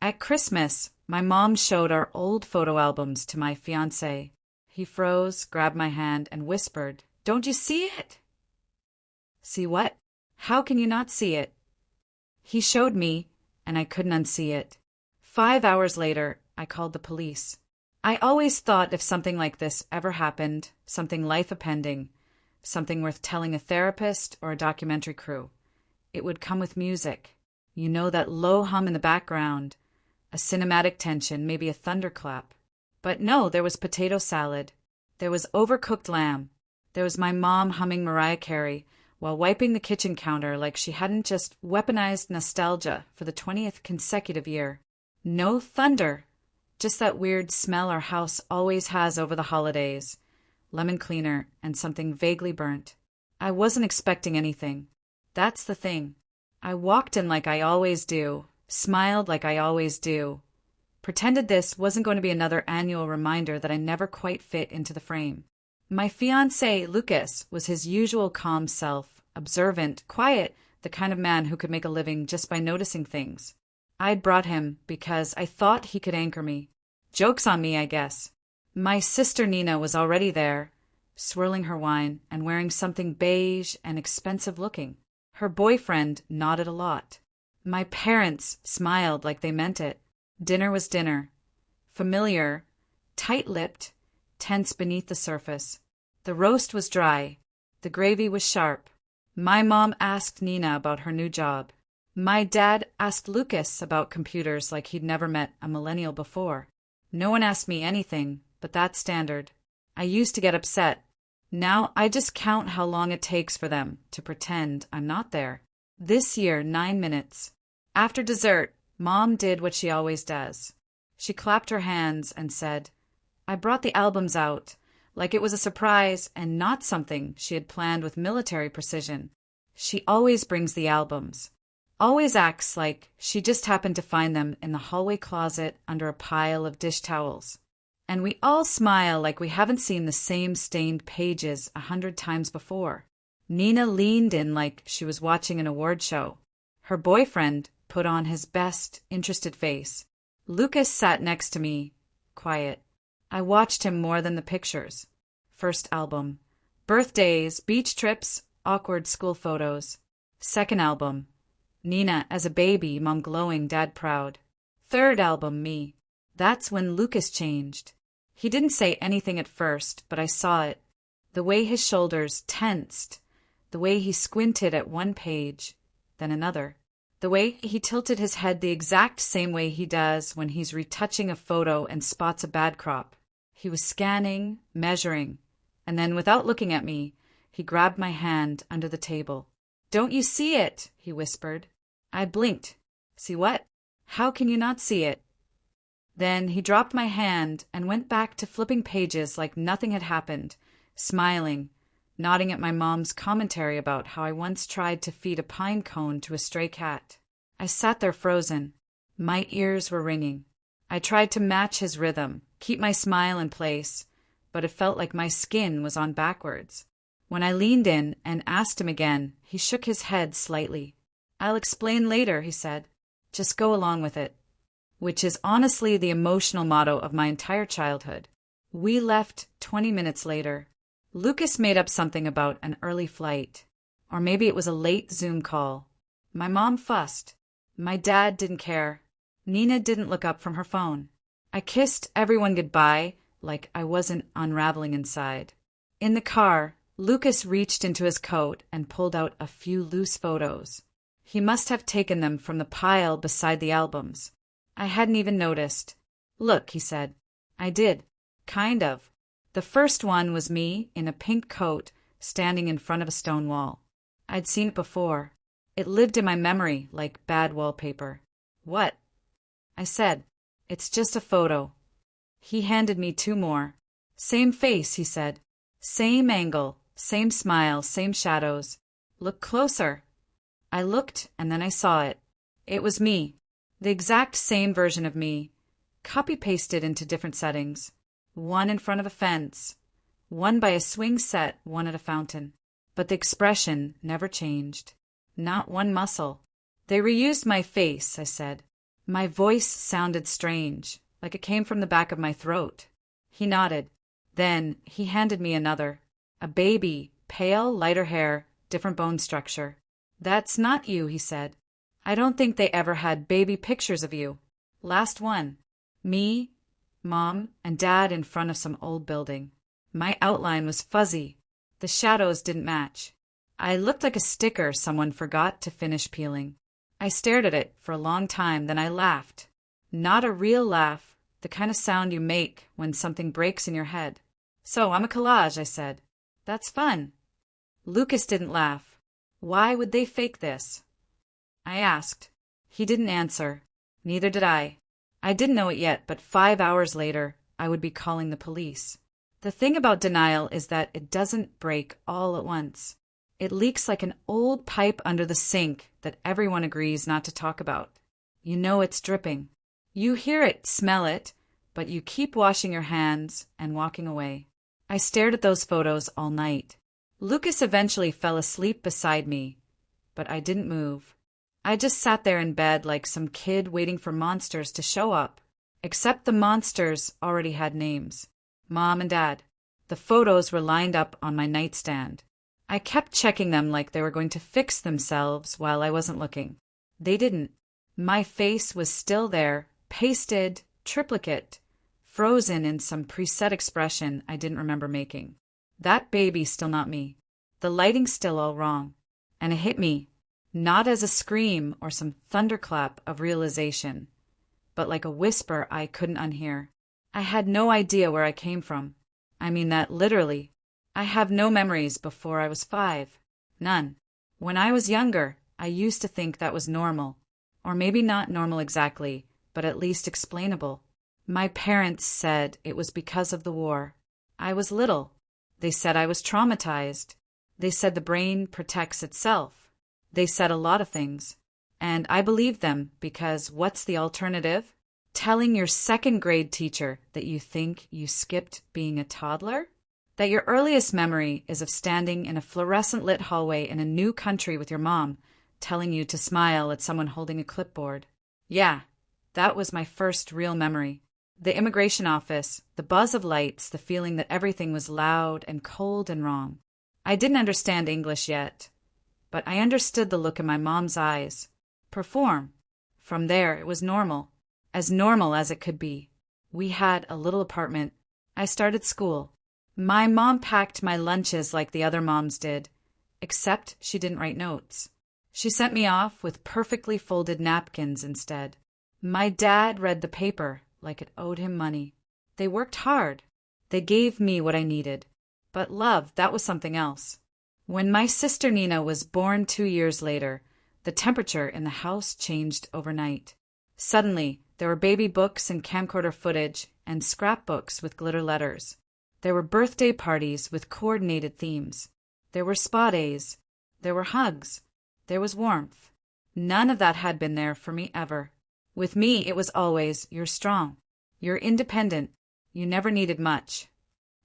At Christmas, my mom showed our old photo albums to my fiancé. He froze, grabbed my hand, and whispered, "Don't you see it?" See what? How can you not see it? He showed me, and I couldn't unsee it. 5 hours later, I called the police. I always thought if something like this ever happened, something life-upending, something worth telling a therapist or a documentary crew, it would come with music. You know, that low hum in the background, a cinematic tension, maybe a thunderclap. But no, there was potato salad. There was overcooked lamb. There was my mom humming Mariah Carey while wiping the kitchen counter like she hadn't just weaponized nostalgia for the 20th consecutive year. No thunder, just that weird smell our house always has over the holidays. Lemon cleaner and something vaguely burnt. I wasn't expecting anything. That's the thing. I walked in like I always do, smiled like I always do, pretended this wasn't going to be another annual reminder that I never quite fit into the frame. My fiancé, Lucas, was his usual calm self, observant, quiet, the kind of man who could make a living just by noticing things. I'd brought him because I thought he could anchor me. Joke's on me, I guess. My sister Nina was already there, swirling her wine and wearing something beige and expensive looking. Her boyfriend nodded a lot. My parents smiled like they meant it. Dinner was dinner. Familiar, tight-lipped, tense beneath the surface. The roast was dry. The gravy was sharp. My mom asked Nina about her new job. My dad asked Lucas about computers like he'd never met a millennial before. No one asked me anything, but that's standard. I used to get upset. Now I just count how long it takes for them to pretend I'm not there. This year, 9 minutes. After dessert, Mom did what she always does. She clapped her hands and said, "I brought the albums out," like it was a surprise and not something she had planned with military precision. She always brings the albums. Always acts like she just happened to find them in the hallway closet under a pile of dish towels. And we all smile like we haven't seen the same stained pages 100 times before. Nina leaned in like she was watching an award show. Her boyfriend put on his best, interested face. Lucas sat next to me, quiet. I watched him more than the pictures. First album. Birthdays, beach trips, awkward school photos. Second album. Nina as a baby, Mom glowing, Dad proud. Third album, me. That's when Lucas changed. He didn't say anything at first, but I saw it. The way his shoulders tensed. The way he squinted at one page, then another. The way he tilted his head the exact same way he does when he's retouching a photo and spots a bad crop. He was scanning, measuring, and then without looking at me, he grabbed my hand under the table. "Don't you see it?" he whispered. I blinked. "See what? How can you not see it?" Then he dropped my hand and went back to flipping pages like nothing had happened, smiling, nodding at my mom's commentary about how I once tried to feed a pine cone to a stray cat. I sat there frozen. My ears were ringing. I tried to match his rhythm, keep my smile in place, but it felt like my skin was on backwards. When I leaned in and asked him again, he shook his head slightly. "I'll explain later," he said. "Just go along with it." Which is honestly the emotional motto of my entire childhood. We left 20 minutes later. Lucas made up something about an early flight. Or maybe it was a late Zoom call. My mom fussed. My dad didn't care. Nina didn't look up from her phone. I kissed everyone goodbye like I wasn't unraveling inside. In the car, Lucas reached into his coat and pulled out a few loose photos. He must have taken them from the pile beside the albums. I hadn't even noticed. "Look," he said. I did. Kind of. The first one was me in a pink coat standing in front of a stone wall. I'd seen it before. It lived in my memory like bad wallpaper. "What?" I said. "It's just a photo." He handed me 2 more. "Same face," he said. "Same angle, same smile, same shadows. Look closer." I looked and then I saw it. It was me. The exact same version of me, copy-pasted into different settings. One in front of a fence, one by a swing set, one at a fountain. But the expression never changed. Not one muscle. "They reused my face," I said. My voice sounded strange, like it came from the back of my throat. He nodded. Then he handed me another. A baby, pale, lighter hair, different bone structure. "That's not you," he said. "I don't think they ever had baby pictures of you. Last one. Me, Mom, and Dad in front of some old building. My outline was fuzzy. The shadows didn't match. I looked like a sticker someone forgot to finish peeling." I stared at it for a long time, then I laughed. Not a real laugh, the kind of sound you make when something breaks in your head. "So I'm a collage," I said. "That's fun." Lucas didn't laugh. "Why would they fake this?" I asked. He didn't answer. Neither did I. I didn't know it yet, but 5 hours later, I would be calling the police. The thing about denial is that it doesn't break all at once. It leaks like an old pipe under the sink that everyone agrees not to talk about. You know it's dripping. You hear it, smell it, but you keep washing your hands and walking away. I stared at those photos all night. Lucas eventually fell asleep beside me, but I didn't move. I just sat there in bed like some kid waiting for monsters to show up. Except the monsters already had names. Mom and Dad. The photos were lined up on my nightstand. I kept checking them like they were going to fix themselves while I wasn't looking. They didn't. My face was still there, pasted, triplicate, frozen in some preset expression I didn't remember making. That baby's still not me. The lighting's still all wrong. And it hit me, not as a scream or some thunderclap of realization, but like a whisper I couldn't unhear. I had no idea where I came from. I mean that literally. I have no memories before I was 5. None. When I was younger, I used to think that was normal. Or maybe not normal exactly, but at least explainable. My parents said it was because of the war. I was little. They said I was traumatized. They said the brain protects itself. They said a lot of things. And I believed them because what's the alternative? Telling your second-grade teacher that you think you skipped being a toddler? That your earliest memory is of standing in a fluorescent-lit hallway in a new country with your mom, telling you to smile at someone holding a clipboard. Yeah, that was my first real memory. The immigration office, the buzz of lights, the feeling that everything was loud and cold and wrong. I didn't understand English yet, but I understood the look in my mom's eyes. Perform. From there, it was normal as it could be. We had a little apartment. I started school. My mom packed my lunches like the other moms did, except she didn't write notes. She sent me off with perfectly folded napkins instead. My dad read the paper like it owed him money. They worked hard. They gave me what I needed. But love, that was something else. When my sister Nina was born 2 years later, the temperature in the house changed overnight. Suddenly, there were baby books and camcorder footage and scrapbooks with glitter letters. There were birthday parties with coordinated themes. There were spa days. There were hugs. There was warmth. None of that had been there for me ever. With me, it was always, "You're strong. You're independent. You never needed much."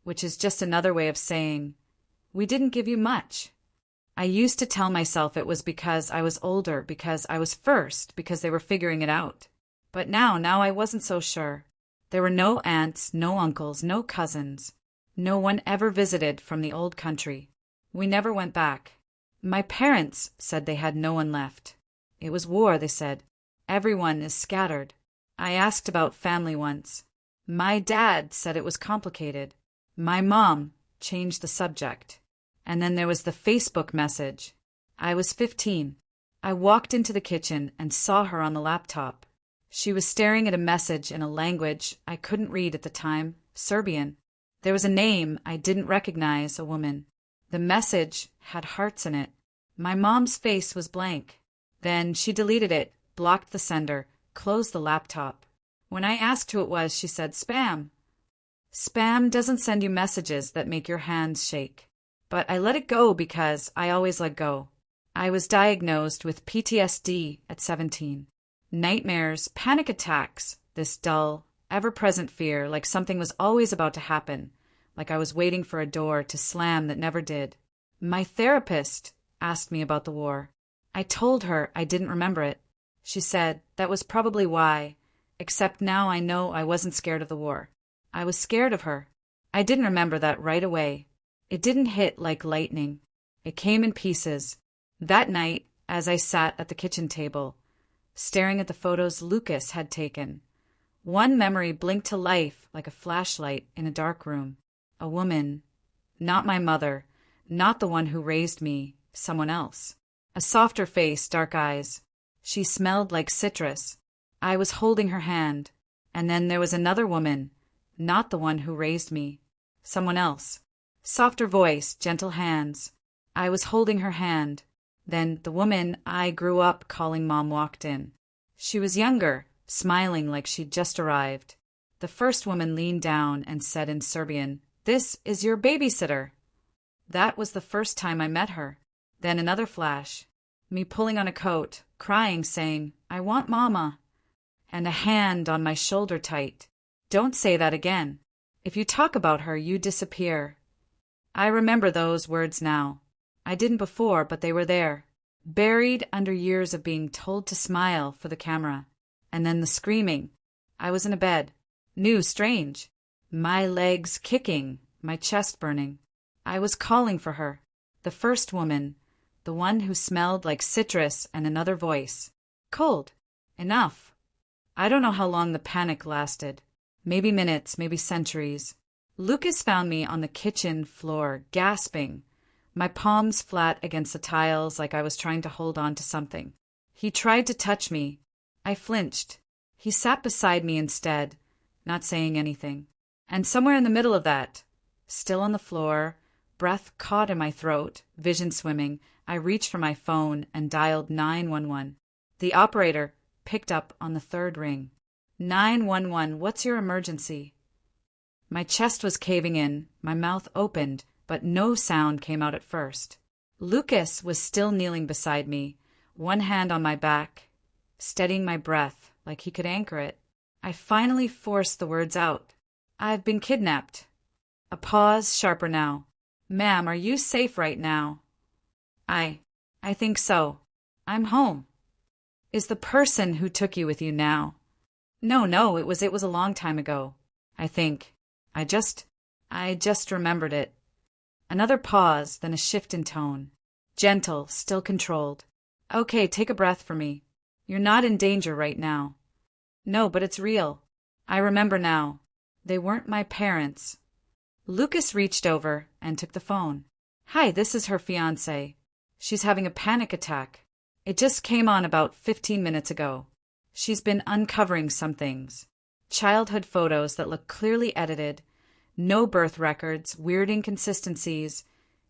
Which is just another way of saying, "We didn't give you much." I used to tell myself it was because I was older, because I was first, because they were figuring it out. But now I wasn't so sure. There were no aunts, no uncles, no cousins. No one ever visited from the old country. We never went back. My parents said they had no one left. It was war, they said. Everyone is scattered. I asked about family once. My dad said it was complicated. My mom changed the subject. And then there was the Facebook message. I was 15. I walked into the kitchen and saw her on the laptop. She was staring at a message in a language I couldn't read at the time, Serbian. There was a name I didn't recognize, a woman. The message had hearts in it. My mom's face was blank. Then she deleted it, blocked the sender, closed the laptop. When I asked who it was, she said, "Spam." Spam doesn't send you messages that make your hands shake. But I let it go because I always let go. I was diagnosed with PTSD at 17. Nightmares, panic attacks, this dull, ever-present fear, like something was always about to happen, like I was waiting for a door to slam that never did. My therapist asked me about the war. I told her I didn't remember it. She said, "That was probably why. Except now I know I wasn't scared of the war. I was scared of her." I didn't remember that right away. It didn't hit like lightning. It came in pieces. That night, as I sat at the kitchen table, staring at the photos Lucas had taken, one memory blinked to life like a flashlight in a dark room. A woman. Not my mother. Not the one who raised me. Someone else. A softer face, dark eyes. She smelled like citrus. I was holding her hand. And then there was another woman. Not the one who raised me. Someone else. Softer voice, gentle hands. I was holding her hand. Then the woman I grew up calling Mom walked in. She was younger, smiling like she'd just arrived. The first woman leaned down and said in Serbian, "This is your babysitter." That was the first time I met her. Then another flash. Me pulling on a coat, crying, saying, "I want Mama." And a hand on my shoulder tight. "Don't say that again. If you talk about her, you disappear." I remember those words now. I didn't before, but they were there, buried under years of being told to smile for the camera. And then the screaming. I was in a bed. New, strange. My legs kicking, my chest burning. I was calling for her. The first woman. The one who smelled like citrus, and another voice. Cold. Enough. I don't know how long the panic lasted. Maybe minutes, maybe centuries. Lucas found me on the kitchen floor, gasping, my palms flat against the tiles like I was trying to hold on to something. He tried to touch me. I flinched. He sat beside me instead, not saying anything. And somewhere in the middle of that, still on the floor, breath caught in my throat, vision swimming, I reached for my phone and dialed 911. The operator picked up on the third ring. 911, what's your emergency? My chest was caving in, my mouth opened, but no sound came out at first. Lucas was still kneeling beside me, one hand on my back, steadying my breath like he could anchor it. I finally forced the words out. "I've been kidnapped." A pause, sharper now. "Ma'am, are you safe right now?" I think so. I'm home." "Is the person who took you with you now?" No, it was a long time ago. I think. I just remembered it." Another pause, then a shift in tone. Gentle, still controlled. "Okay, take a breath for me. You're not in danger right now." "No, but it's real. I remember now. They weren't my parents." Lucas reached over and took the phone. "Hi, this is her fiancé. She's having a panic attack. It just came on about 15 minutes ago. She's been uncovering some things. Childhood photos that look clearly edited, no birth records, weird inconsistencies,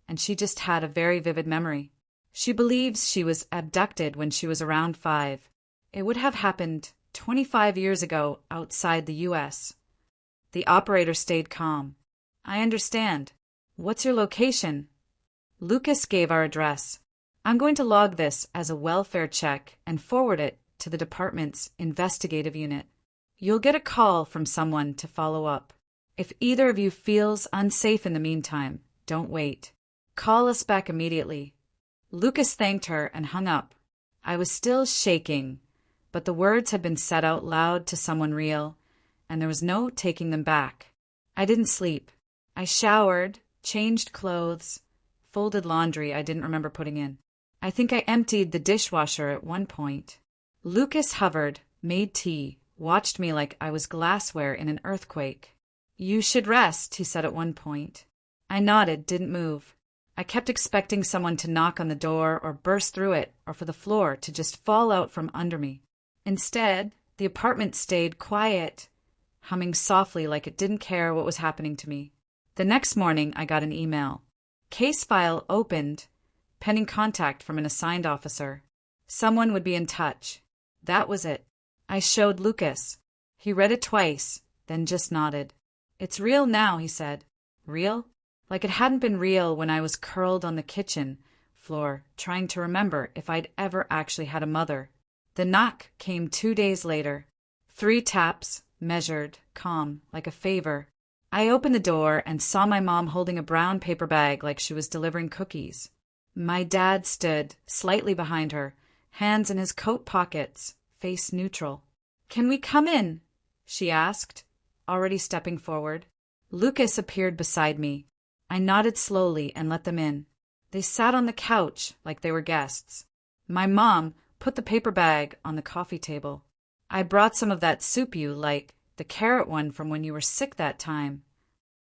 and she just had a very vivid memory. She believes she was abducted when she was around 5. It would have happened 25 years ago outside the U.S. The operator stayed calm. "I understand. What's your location?" Lucas gave our address. "I'm going to log this as a welfare check and forward it to the department's investigative unit. You'll get a call from someone to follow up. If either of you feels unsafe in the meantime, don't wait. Call us back immediately." Lucas thanked her and hung up. I was still shaking, but the words had been said out loud to someone real, and there was no taking them back. I didn't sleep. I showered, changed clothes, folded laundry I didn't remember putting in. I think I emptied the dishwasher at one point. Lucas hovered, made tea, watched me like I was glassware in an earthquake. "You should rest," he said at one point. I nodded, didn't move. I kept expecting someone to knock on the door or burst through it, or for the floor to just fall out from under me. Instead, the apartment stayed quiet, humming softly like it didn't care what was happening to me. The next morning, I got an email. Case file opened, pending contact from an assigned officer. Someone would be in touch. That was it. I showed Lucas. He read it twice, then just nodded. "It's real now," he said. Real? Like it hadn't been real when I was curled on the kitchen floor, trying to remember if I'd ever actually had a mother. The knock came 2 days later. 3 taps, measured, calm, like a favor. I opened the door and saw my mom holding a brown paper bag like she was delivering cookies. My dad stood, slightly behind her, hands in his coat pockets, face neutral. "Can we come in?" she asked, already stepping forward. Lucas appeared beside me. I nodded slowly and let them in. They sat on the couch like they were guests. My mom put the paper bag on the coffee table. "I brought some of that soup you like, the carrot one from when you were sick that time.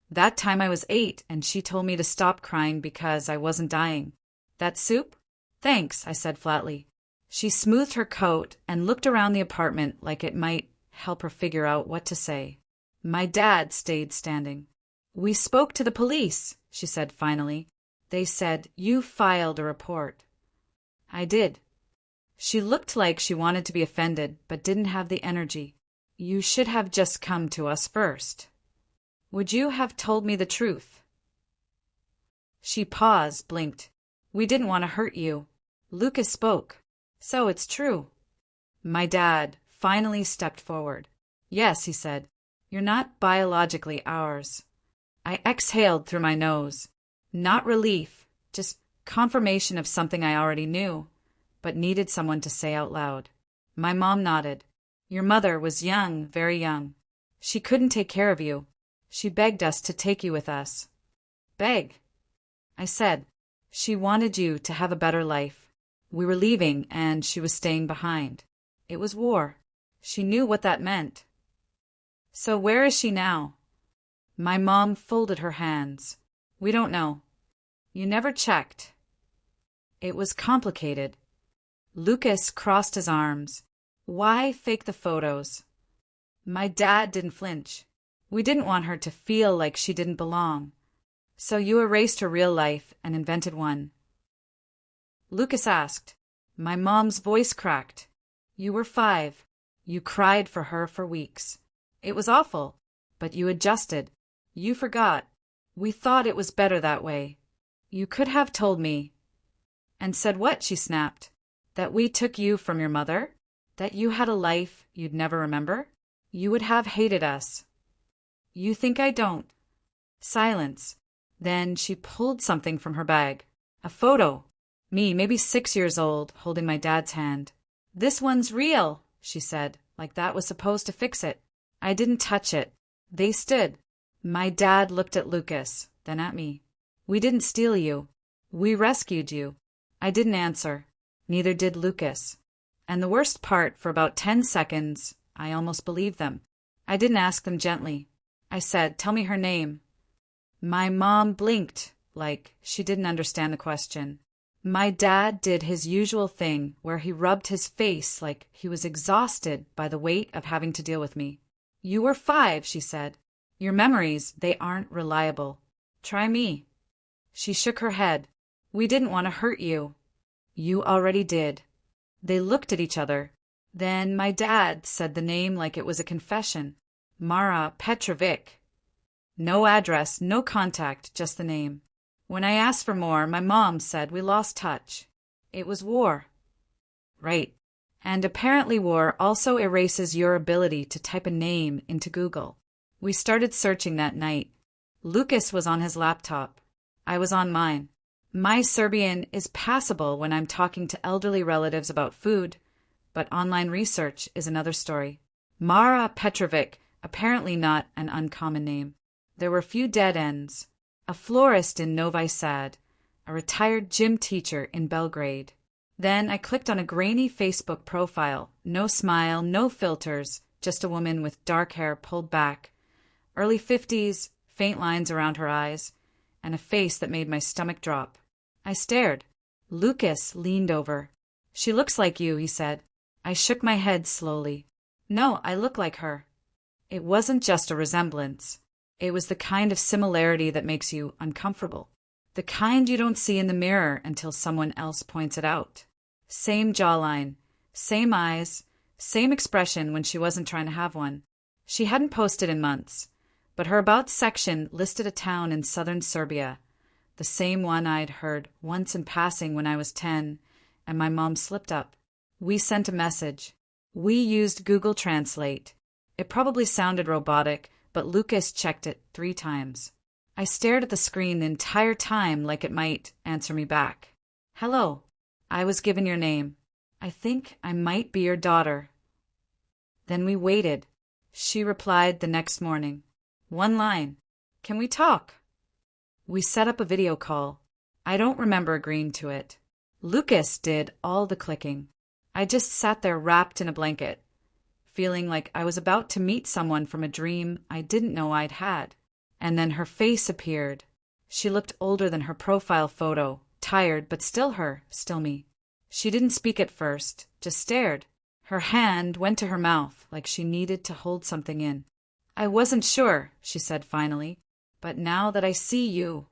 That time I was 8 and she told me to stop crying because I wasn't dying. That soup?" "Thanks," I said flatly. She smoothed her coat and looked around the apartment like it might help her figure out what to say. My dad stayed standing. "We spoke to the police," she said finally. "They said you filed a report." "I did." She looked like she wanted to be offended, but didn't have the energy. "You should have just come to us first. Would you have told me the truth?" She paused, blinked. "We didn't want to hurt you." Lucas spoke. "So it's true." My dad finally stepped forward. "Yes," he said. "You're not biologically ours." I exhaled through my nose. Not relief, just confirmation of something I already knew, but needed someone to say out loud. My mom nodded. "Your mother was young, very young. She couldn't take care of you. She begged us to take you with us." "Beg?" I said. "She wanted you to have a better life. We were leaving, and she was staying behind. It was war. She knew what that meant." "So where is she now?" My mom folded her hands. "We don't know." "You never checked." It was complicated. Lucas crossed his arms. "Why fake the photos?" My dad didn't flinch. "We didn't want her to feel like she didn't belong. So you erased her real life and invented one." Lucas asked. My mom's voice cracked. "You were 5. You cried for her for weeks. It was awful, but you adjusted. You forgot. We thought it was better that way. You could have told me." "And said what?" she snapped. "That we took you from your mother? That you had a life you'd never remember? You would have hated us." "You think I don't?" Silence. Then she pulled something from her bag. A photo. Me, maybe 6 years old, holding my dad's hand. "This one's real," she said, like that was supposed to fix it. I didn't touch it. They stood. My dad looked at Lucas, then at me. "We didn't steal you. We rescued you." I didn't answer. Neither did Lucas. And the worst part, for about 10 seconds, I almost believed them. I didn't ask them gently. I said, "Tell me her name." My mom blinked, like she didn't understand the question. My dad did his usual thing, where he rubbed his face like he was exhausted by the weight of having to deal with me. "You were 5, she said. "Your memories, they aren't reliable. Try me." She shook her head. "We didn't want to hurt you." "You already did." They looked at each other. Then my dad said the name like it was a confession. "Mara Petrovic." No address, no contact, just the name. When I asked for more, my mom said we lost touch. It was war. Right. And apparently war also erases your ability to type a name into Google. We started searching that night. Lucas was on his laptop. I was on mine. My Serbian is passable when I'm talking to elderly relatives about food, but online research is another story. Mara Petrovic, apparently not an uncommon name. There were few dead ends. A florist in Novi Sad, a retired gym teacher in Belgrade. Then I clicked on a grainy Facebook profile. No smile, no filters, just a woman with dark hair pulled back, early 50s, faint lines around her eyes, and a face that made my stomach drop. I stared. Lucas leaned over. "She looks like you," he said. I shook my head slowly. "No, I look like her." It wasn't just a resemblance. It was the kind of similarity that makes you uncomfortable. The kind you don't see in the mirror until someone else points it out. Same jawline, same eyes, same expression when she wasn't trying to have one. She hadn't posted in months, but her About section listed a town in southern Serbia, the same one I'd heard once in passing when I was 10, and my mom slipped up. We sent a message. We used Google Translate. It probably sounded robotic, but Lucas checked it 3 times. I stared at the screen the entire time like it might answer me back. "Hello. I was given your name. I think I might be your daughter." Then we waited. She replied the next morning. One line. Can we talk? We set up a video call. I don't remember agreeing to it. Lucas did all the clicking. I just sat there wrapped in a blanket, feeling like I was about to meet someone from a dream I didn't know I'd had. And then her face appeared. She looked older than her profile photo, tired, but still her, still me. She didn't speak at first, just stared. Her hand went to her mouth like she needed to hold something in. I wasn't sure, she said finally, but now that I see you.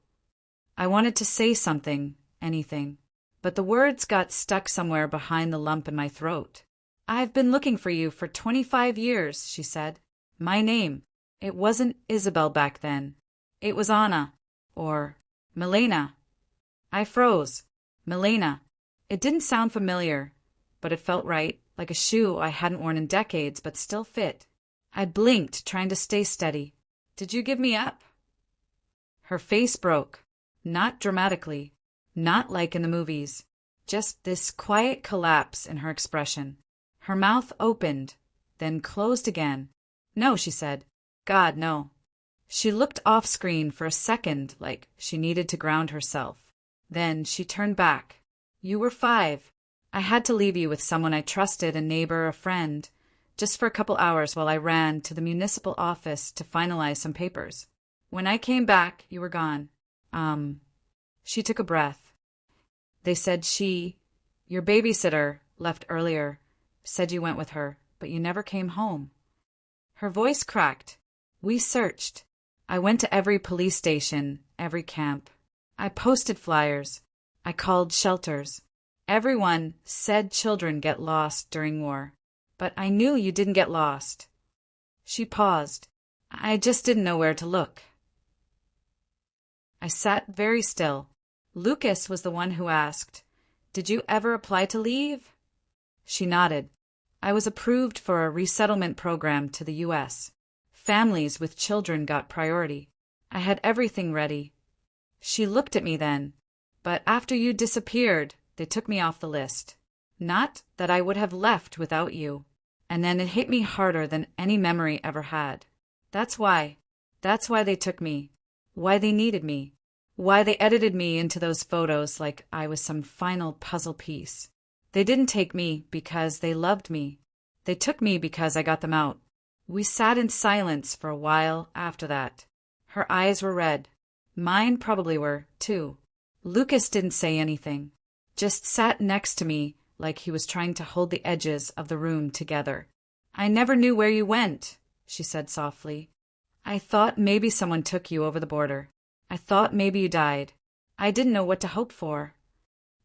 I wanted to say something, anything, but the words got stuck somewhere behind the lump in my throat. I've been looking for you for 25 years, she said. My name. It wasn't Isabel back then. It was Anna. Or Milena. I froze. Milena. It didn't sound familiar, but it felt right, like a shoe I hadn't worn in decades but still fit. I blinked, trying to stay steady. Did you give me up? Her face broke. Not dramatically. Not like in the movies. Just this quiet collapse in her expression. Her mouth opened, then closed again. No, she said. God, no. She looked off-screen for a second, like she needed to ground herself. Then she turned back. You were 5. I had to leave you with someone I trusted, a neighbor, a friend, just for a couple hours while I ran to the municipal office to finalize some papers. When I came back, you were gone. She took a breath. They said your babysitter, left earlier, said you went with her, but you never came home. Her voice cracked. We searched. I went to every police station, every camp. I posted flyers. I called shelters. Everyone said children get lost during war. But I knew you didn't get lost. She paused. I just didn't know where to look. I sat very still. Lucas was the one who asked, Did you ever apply to leave? She nodded. I was approved for a resettlement program to the U.S. Families with children got priority. I had everything ready. She looked at me then. But after you disappeared, they took me off the list. Not that I would have left without you. And then it hit me harder than any memory ever had. That's why they took me. Why they needed me. Why they edited me into those photos like I was some final puzzle piece. They didn't take me because they loved me. They took me because I got them out. We sat in silence for a while after that. Her eyes were red. Mine probably were, too. Lucas didn't say anything. Just sat next to me like he was trying to hold the edges of the room together. I never knew where you went, she said softly. I thought maybe someone took you over the border. I thought maybe you died. I didn't know what to hope for.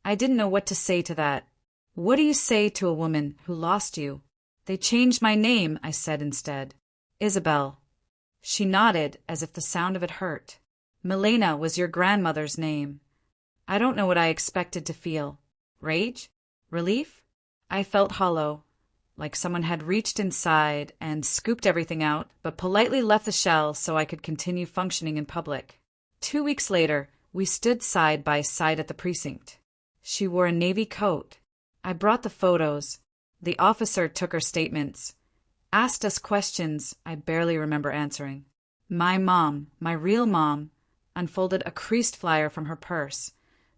I didn't know what to say to that. What do you say to a woman who lost you? They changed my name, I said instead. Isabel. She nodded as if the sound of it hurt. Milena was your grandmother's name. I don't know what I expected to feel. Rage? Relief? I felt hollow, like someone had reached inside and scooped everything out, but politely left the shell so I could continue functioning in public. 2 weeks later, we stood side by side at the precinct. She wore a navy coat. I brought the photos. The officer took her statements, asked us questions I barely remember answering. My mom, my real mom, unfolded a creased flyer from her purse,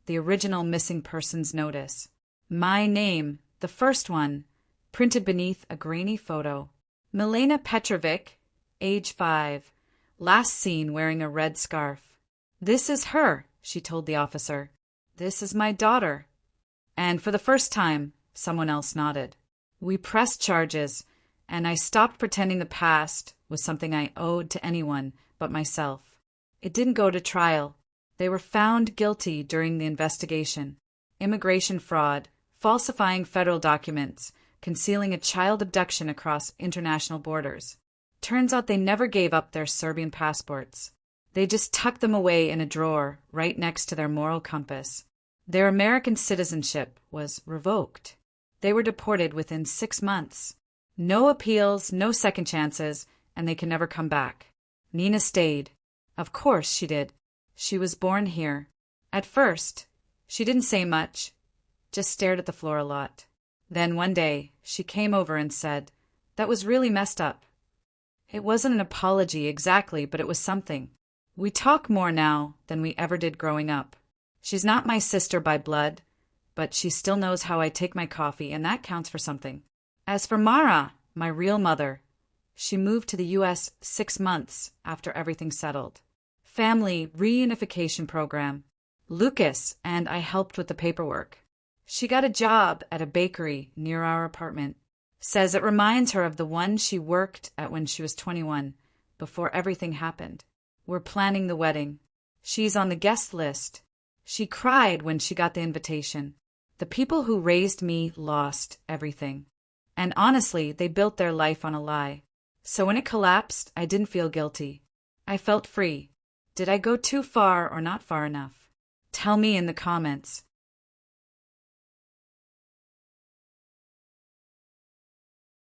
the original missing persons notice. My name, the first one, printed beneath a grainy photo. Milena Petrovic, age 5, last seen wearing a red scarf. This is her, she told the officer. This is my daughter. And for the first time, someone else nodded. We pressed charges, and I stopped pretending the past was something I owed to anyone but myself. It didn't go to trial. They were found guilty during the investigation. Immigration fraud, falsifying federal documents, concealing a child abduction across international borders. Turns out they never gave up their Serbian passports. They just tucked them away in a drawer right next to their moral compass. Their American citizenship was revoked. They were deported within 6 months. No appeals, no second chances, and they can never come back. Nina stayed. Of course she did. She was born here. At first, she didn't say much, just stared at the floor a lot. Then one day, she came over and said, That was really messed up. It wasn't an apology exactly, but it was something. We talk more now than we ever did growing up. She's not my sister by blood, but she still knows how I take my coffee, and that counts for something. As for Mara, my real mother, she moved to the U.S. 6 months after everything settled. Family reunification program. Lucas and I helped with the paperwork. She got a job at a bakery near our apartment. Says it reminds her of the one she worked at when she was 21, before everything happened. We're planning the wedding. She's on the guest list. She cried when she got the invitation. The people who raised me lost everything. And honestly, they built their life on a lie. So when it collapsed, I didn't feel guilty. I felt free. Did I go too far or not far enough? Tell me in the comments.